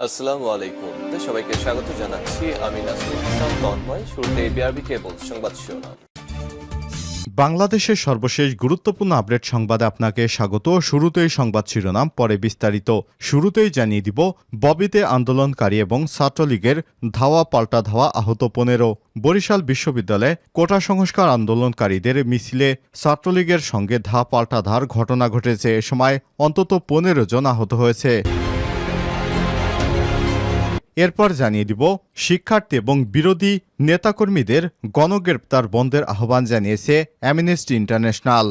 আসসালামু আলাইকুম। সবাইকে স্বাগত জানাচ্ছি। আমি নাসরুল হাসান তন্ময়। শুরুতে বিআরবি কেবল সংবাদ শিরোনাম। বাংলাদেশের সর্বশেষ গুরুত্বপূর্ণ আপডেট সংবাদে আপনাকে স্বাগত। শুরুতেই সংবাদ শিরোনাম, পরে বিস্তারিত। শুরুতেই জানিয়ে দিব, ববিতে আন্দোলনকারী এবং ছাত্রলীগের ধাওয়া পাল্টা ধাওয়া, আহত 15। বরিশাল বিশ্ববিদ্যালয়ে কোটা সংস্কার আন্দোলনকারীদের মিছিলে ছাত্রলীগের সঙ্গে ধা পাল্টা ধার ঘটনা ঘটেছে। এ সময় অন্তত 15 জন আহত হয়েছে। এরপর জানিয়ে দিব, শিক্ষার্থী এবং বিরোধী নেতাকর্মীদের গণগ্রেপ্তার বন্ধের আহ্বান জানিয়েছে অ্যামনেস্টি ইন্টারন্যাশনাল।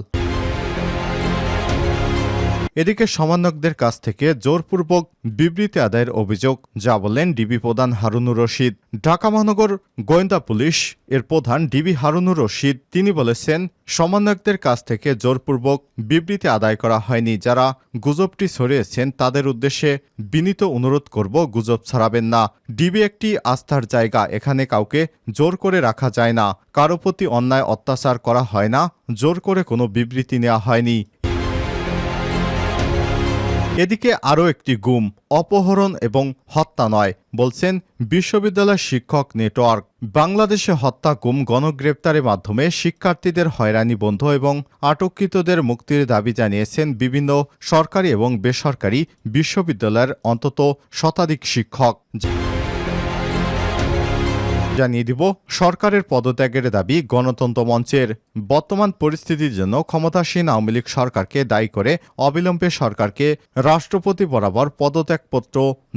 এদিকে সমন্বয়কদের কাছ থেকে জোরপূর্বক বিবৃতি আদায়ের অভিযোগ, যা বললেন ডিবি প্রধান হারুনুর রশিদ। ঢাকা মহানগর গোয়েন্দা পুলিশ এর প্রধান ডিবি হারুনুর রশিদ তিনি বলেছেন, সমন্বয়কদের কাছ থেকে জোরপূর্বক বিবৃতি আদায় করা হয়নি। যারা গুজবটি ছড়িয়েছেন তাদের উদ্দেশ্যে বিনীত অনুরোধ করব, গুজব ছড়াবেন না। ডিবি একটি আস্থার জায়গা, এখানে কাউকে জোর করে রাখা যায় না। কারো প্রতি অন্যায় অত্যাচার করা হয় না, জোর করে কোনো বিবৃতি নেওয়া হয়নি। এদিকে আরও একটি গুম, অপহরণ এবং হত্যা নয়, বলছেন বিশ্ববিদ্যালয় শিক্ষক নেটওয়ার্ক। বাংলাদেশে হত্যা, গুম, গণগ্রেপ্তারের মাধ্যমে শিক্ষার্থীদের হয়রানি বন্ধ এবং আটককৃতদের মুক্তির দাবি জানিয়েছেন বিভিন্ন সরকারি এবং বেসরকারি বিশ্ববিদ্যালয়ের অন্তত শতাধিক শিক্ষক। জানিয়ে দিব, সরকারের পদত্যাগের দাবি গণতন্ত্র মঞ্চের। বর্তমান পরিস্থিতির জন্য ক্ষমতাসীন আওয়ামী লীগ সরকারকে দায়ী করে অবিলম্বে সরকারকে রাষ্ট্রপতি বরাবর পদত্যাগপত্র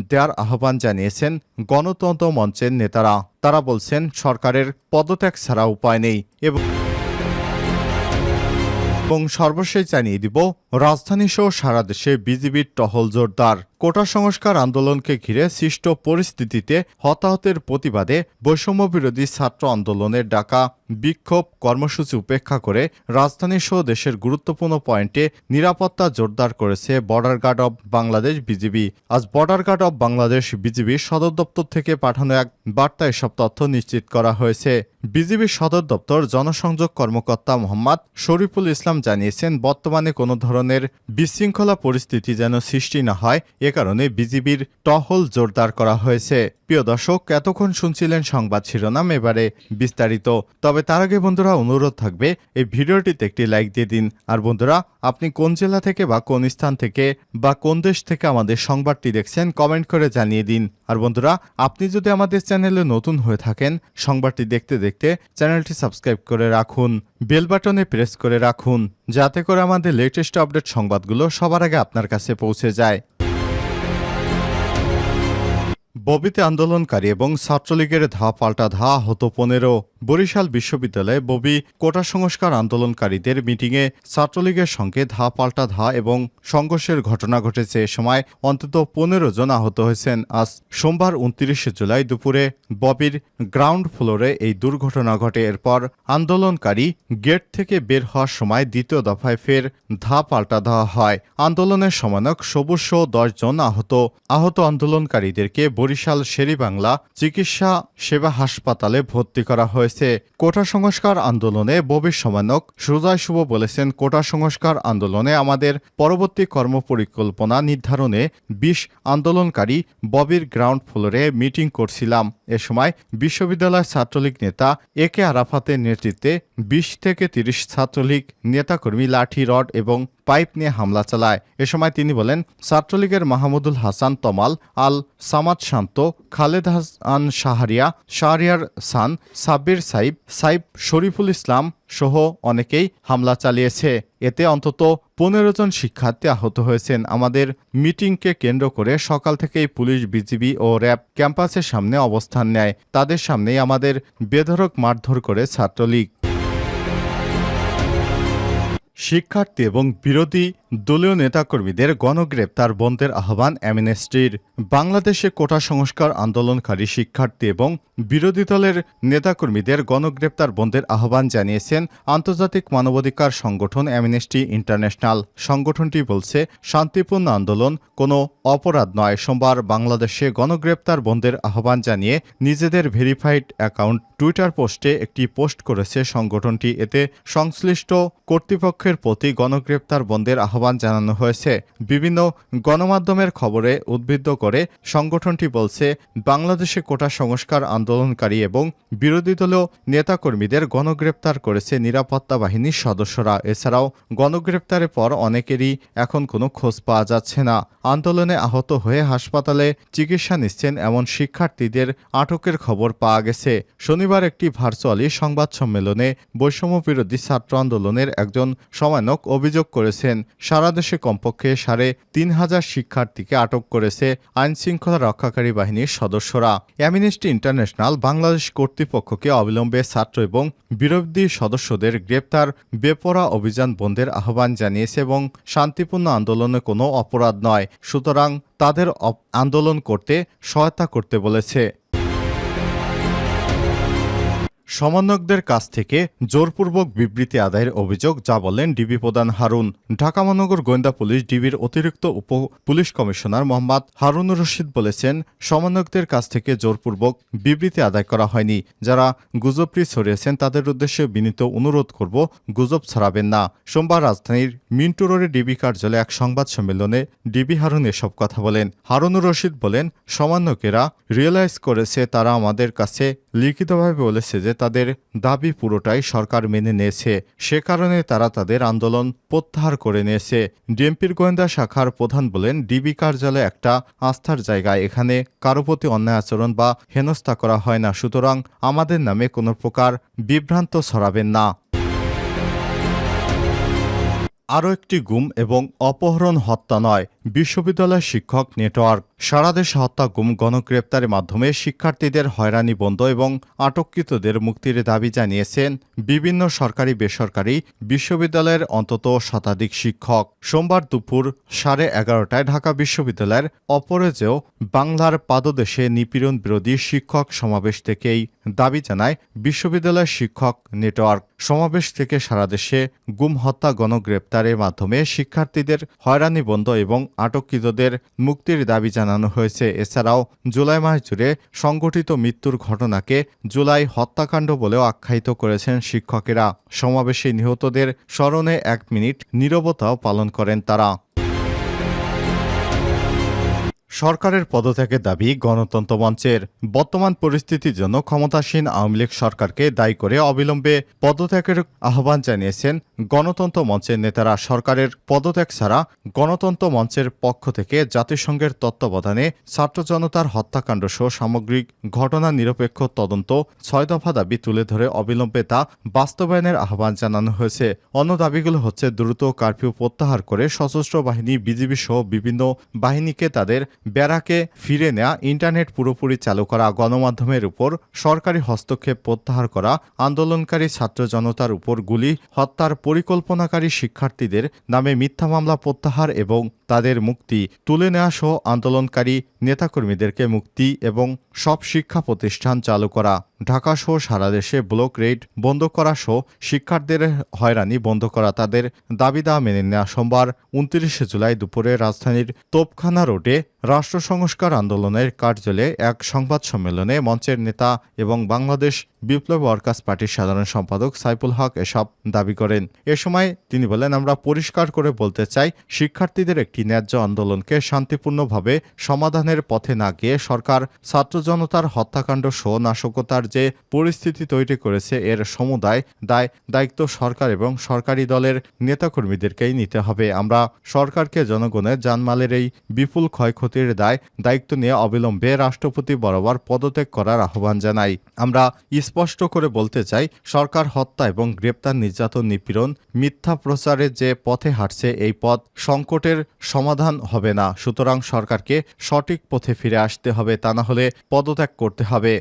দেওয়ার আহ্বান জানিয়েছেন গণতন্ত্র মঞ্চের নেতারা। তারা বলছেন, সরকারের পদত্যাগ ছাড়া উপায় নেই। এবং সর্বশেষ জানিয়ে দিব, রাজধানীসহ সারা দেশে বিজিবির টহল জোরদার। কোটা সংস্কার আন্দোলনকে ঘিরে সৃষ্ট পরিস্থিতিতে হতাহতের প্রতিবাদে বৈষম্যবিরোধী ছাত্র আন্দোলনের ডাকা বিক্ষোভ কর্মসূচি উপেক্ষা করে রাজধানীসহ দেশের গুরুত্বপূর্ণ পয়েন্টে নিরাপত্তা জোরদার করেছে border guard of Bangladesh BGB. আজ বর্ডার গার্ড অব বাংলাদেশ বিজিবির সদর দপ্তর থেকে পাঠানো এক বার্তায় এসব তথ্য নিশ্চিত করা হয়েছে। বিজিবির সদর দপ্তর জনসংযোগ কর্মকর্তা মোহাম্মদ শরীফুল ইসলাম জানিয়েছেন, বর্তমানে কোনো ধরনের বিশৃঙ্খলা পরিস্থিতি যেন সৃষ্টি না হয়, এ কারণে বিজিবির টহল জোরদার করা হয়েছে। প্রিয় দর্শক, এতক্ষণ শুনছিলেন সংবাদ শিরোনাম, এবারে বিস্তারিত। তবে তার আগে বন্ধুরা, অনুরোধ থাকবে এই ভিডিওটিতে একটি লাইক দিয়ে দিন। আর বন্ধুরা, আপনি কোন জেলা থেকে বা কোন স্থান থেকে বা কোন দেশ থেকে আমাদের সংবাদটি দেখছেন কমেন্ট করে জানিয়ে দিন। আর বন্ধুরা, আপনি যদি আমাদের চ্যানেলে নতুন হয়ে থাকেন, সংবাদটি দেখতে দেখতে চ্যানেলটি সাবস্ক্রাইব করে রাখুন, বেল বাটনে প্রেস করে রাখুন, যাতে করে আমাদের লেটেস্ট আপডেট সংবাদগুলো সবার আগে আপনার কাছে পৌঁছে যায়। ববিতে আন্দোলনকারী এবং ছাত্রলীগের ধাওয়া পাল্টা ধাওয়া, আহত 15। বরিশাল বিশ্ববিদ্যালয়ে ববি কোটা সংস্কার আন্দোলনকারীদের মিটিংয়ে ছাত্রলীগের সঙ্গে ধাওয়া পাল্টা ধাওয়া এবং সংঘর্ষের ঘটনা ঘটেছে। এ সময় অন্তত 15 জন আহত হয়েছেন। আজ সোমবার 29 জুলাই দুপুরে ববির গ্রাউন্ড ফ্লোরে এই দুর্ঘটনা ঘটে। এরপর আন্দোলনকারী গেট থেকে বের হওয়ার সময় দ্বিতীয় দফায় ফের ধাওয়া পাল্টা ধাওয়া হয়। আন্দোলনের সমন্বয়ক সবুজ সহ 10 জন আহত আন্দোলনকারীদেরকে বরিশাল শেরেবাংলা চিকিৎসা সেবা হাসপাতালে ভর্তি করা হয়েছে। কোটা সংস্কার আন্দোলনে ববির সমন্বয়ক সুজয় শুভ বলেছেন, কোটা সংস্কার আন্দোলনে আমাদের পরবর্তী কর্মপরিকল্পনা নির্ধারণে 20 আন্দোলনকারী ববির গ্রাউন্ড ফ্লোরে মিটিং করছিলাম। এ সময় বিশ্ববিদ্যালয় ছাত্রলীগ নেতা একে আরাফাতের নেতৃত্বে 20 থেকে 30 ছাত্রলীগ নেতাকর্মী লাঠি, রড এবং পাইপ নিয়ে হামলা চালায়। এ সময় তিনি বলেন, ছাত্রলীগের মাহমুদুল হাসান তমাল, আল সামাদ শান্ত, খালেদ হাসান শাহরিয়ার সান, সাব্বির সাইব, শরীফুল ইসলাম সহ অনেকেই হামলা চালিয়েছে। এতে অন্তত 15 জন শিক্ষার্থী আহত হয়েছেন। আমাদের মিটিংকে কেন্দ্র করে সকাল থেকেই পুলিশ, বিজিবি ও র্যাব ক্যাম্পাসের সামনে অবস্থান নেয়। তাদের সামনেই আমাদের বেধড়ক মারধর করে ছাত্রলীগ। শিক্ষার্থী এবং বিরোধী দলীয় নেতাকর্মীদের গণগ্রেপ্তার বন্ধের আহ্বান অ্যামনেস্টির। বাংলাদেশে কোটা সংস্কার আন্দোলনকারী শিক্ষার্থী এবং বিরোধী দলের নেতাকর্মীদের গণগ্রেপ্তার বন্ধের আহ্বান জানিয়েছেন আন্তর্জাতিক মানবাধিকার সংগঠন অ্যামনেস্টি ইন্টারন্যাশনাল। সংগঠনটি বলছে, শান্তিপূর্ণ আন্দোলন কোনো অপরাধ নয়। সোমবার বাংলাদেশে গণগ্রেপ্তার বন্ধের আহ্বান জানিয়ে নিজেদের ভেরিফাইড অ্যাকাউন্ট টুইটার পোস্টে একটি পোস্ট করেছে সংগঠনটি। এতে সংশ্লিষ্ট কর্তৃপক্ষের প্রতি গণগ্রেপ্তার বন্ধের আহ্বান আহ্বান জানানো হয়েছে। বিভিন্ন গণমাধ্যমের খবরে উদ্বুদ্ধ করে সংগঠনটি বলছে, বাংলাদেশে কোটা সংস্কার আন্দোলনকারী এবং বিরোধী দলীয় নেতাকর্মীদের গণগ্রেপ্তার করেছে নিরাপত্তা বাহিনীর সদস্যরা। এছাড়াও গণগ্রেপ্তারের পর অনেকেরই এখন কোনো খোঁজ পাওয়া যাচ্ছে না। আন্দোলনে আহত হয়ে হাসপাতালে চিকিৎসা নিচ্ছেন এমন শিক্ষার্থীদের আটকের খবর পাওয়া গেছে। শনিবার একটি ভার্চুয়ালি সংবাদ সম্মেলনে বৈষম্য বিরোধী ছাত্র আন্দোলনের একজন সমন্বয়ক অভিযোগ করেছেন, সারা দেশে কমপক্ষে ৩,৫০০ শিক্ষার্থীকে আটক করেছে আইনশৃঙ্খলা রক্ষাকারী বাহিনীর সদস্যরা। অ্যামনেস্টি ইন্টারন্যাশনাল বাংলাদেশ কর্তৃপক্ষকে অবিলম্বে ছাত্র এবং বিরোধী সদস্যদের গ্রেপ্তার বেপরোয়া অভিযান বন্ধের আহ্বান জানিয়েছে এবং শান্তিপূর্ণ আন্দোলনে কোনো অপরাধ নয়, সুতরাং তাদের আন্দোলন করতে সহায়তা করতে বলেছে। সমন্বয়কদের কাছ থেকে জোরপূর্বক বিবৃতি আদায়ের অভিযোগ, যা বললেন ডিবি প্রধান হারুন। ঢাকা মহানগর গোয়েন্দা পুলিশ ডিবির অতিরিক্ত উপ পুলিশ কমিশনার মোহাম্মদ হারুনুর রশিদ বলেছেন, সমন্বয়কদের কাছ থেকে জোরপূর্বক বিবৃতি আদায় করা হয়নি। যারা গুজবটি ছড়িয়েছেন তাদের উদ্দেশ্যে বিনীত অনুরোধ করব, গুজব ছড়াবেন না। সোমবার রাজধানীর মিন্টু রোডে ডিবি কার্যালয়ে এক সংবাদ সম্মেলনে ডিবি হারুন এসব কথা বলেন। হারুনুর রশিদ বলেন, সমন্বয়কেরা রিয়েলাইজ করেছে, তারা আমাদের কাছে লিখিতভাবে বলেছে যে তাদের দাবি পুরোটাই সরকার মেনে নিয়েছে, সে কারণে তারা তাদের আন্দোলন প্রত্যাহার করে নিয়েছে। ডিএমপির গোয়েন্দা শাখার প্রধান বলেন, ডিবি কার্যালয় একটা আস্থার জায়গা, এখানে কারো প্রতি অন্যায় আচরণ বা হেনস্থা করা হয় না, সুতরাং আমাদের নামে কোনো প্রকার বিভ্রান্ত ছড়াবেন না। আরও একটি গুম এবং অপহরণ হত্যা নয়, বিশ্ববিদ্যালয় শিক্ষক নেটওয়ার্ক। সারা দেশে হত্যা, গুম, গণগ্রেপ্তারের মাধ্যমে শিক্ষার্থীদের হয়রানি বন্ধ এবং আটককৃতদের মুক্তির দাবি জানিয়েছেন বিভিন্ন সরকারি বেসরকারি বিশ্ববিদ্যালয়ের অন্তত শতাধিক শিক্ষক। সোমবার দুপুর 11:30টায় ঢাকা বিশ্ববিদ্যালয়ের অপরাজেয় বাংলার পাদদেশে নিপীড়ন বিরোধী শিক্ষক সমাবেশ থেকে এই দাবি জানায় বিশ্ববিদ্যালয় শিক্ষক নেটওয়ার্ক। সমাবেশ থেকে সারা দেশে গুম, হত্যা, গণগ্রেপ্তারের মাধ্যমে শিক্ষার্থীদের হয়রানি বন্ধ এবং আটককৃতদের মুক্তির দাবি জানানো হয়েছে। এছাড়াও জুলাই মাস জুড়ে সংঘটিত মৃত্যুর ঘটনাকে জুলাই হত্যাকাণ্ড বলেও আখ্যায়িত করেছেন শিক্ষকেরা। সমাবেশে নিহতদের স্মরণে 1 মিনিট নীরবতাও পালন করেন তারা। সরকারের পদত্যাগের দাবি গণতন্ত্র মঞ্চের। বর্তমান পরিস্থিতির জন্য ক্ষমতাসীন আওয়ামী লীগ সরকারকে দায়ী করে অবিলম্বে পদত্যাগের আহ্বান জানিয়েছেন গণতন্ত্র মঞ্চের নেতারা। সরকারের পদত্যাগ ছাড়া গণতন্ত্র মঞ্চের পক্ষ থেকে জাতিসংঘের তত্ত্বাবধানে ছাত্র জনতার হত্যাকাণ্ড সহ সামগ্রিক ঘটনা নিরপেক্ষ তদন্ত 6 দফা দাবি তুলে ধরে অবিলম্বে তা বাস্তবায়নের আহ্বান জানানো হয়েছে। অন্য দাবিগুলো হচ্ছে, দ্রুত কারফিউ প্রত্যাহার করে সশস্ত্র বাহিনী, বিজিবি সহ বিভিন্ন বাহিনীকে তাদের ব্যারাকে ফিরে নেওয়া, ইন্টারনেট পুরোপুরি চালু করা, গণমাধ্যমের উপর সরকারি হস্তক্ষেপ প্রত্যাহার করা, আন্দোলনকারী ছাত্র জনতার উপর গুলি, হত্যার পরিকল্পনাকারী শিক্ষার্থীদের নামে মিথ্যা মামলা প্রত্যাহার এবং তাদের মুক্তি, তুলে নেওয়া সহ আন্দোলনকারী নেতাকর্মীদেরকে মুক্তি এবং সব শিক্ষা প্রতিষ্ঠান চালু করা, ঢাকা সহ সারা দেশে ব্লক রেড বন্ধ করা সহ শিক্ষার্থীদের হয়রানি বন্ধ করা, তাদের দাবি দেওয়া মেনে নেওয়া। সোমবার 29 জুলাই দুপুরে রাজধানীর তোপখানা রোডে রাষ্ট্র সংস্কার আন্দোলনের কার্যালয়ে এক সংবাদ সম্মেলনে মঞ্চের নেতা এবং বাংলাদেশ বিপ্লবী ওয়ার্কার্স পার্টির সাধারণ সম্পাদক সাইফুল হক এসব দাবি করেন। এ সময় তিনি বলেন, আমরা পরিষ্কার করে বলতে চাই, শিক্ষার্থীদের একটি ন্যায্য আন্দোলনকে শান্তিপূর্ণভাবে সমাধানের পথে না গিয়ে সরকার ছাত্র জনতার হত্যাকাণ্ড সহ নাশকতার যে পরিস্থিতি তৈরি করেছে, এর সমুদায় দায়িত্ব সরকার এবং সরকারি দলের নেতাকর্মীদেরকেই নিতে হবে। আমরা সরকারকে জনগণের জানমালের এই বিপুল ক্ষয়ক্ষতির দায়িত্ব নিয়ে অবিলম্বে রাষ্ট্রপতি বরাবর পদত্যাগ করার আহ্বান জানাই। আমরা স্পষ্ট করে বলতে চাই, সরকার হত্যা এবং গ্রেপ্তার, নির্যাতন, নিপীড়ন, মিথ্যা প্রচারের যে পথে হাঁটছে, এই পথ সংকটের সমাধান হবে না। সুতরাং সরকারকে সঠিক পথে ফিরে আসতে হবে, তা না হলে পদত্যাগ করতে হবে।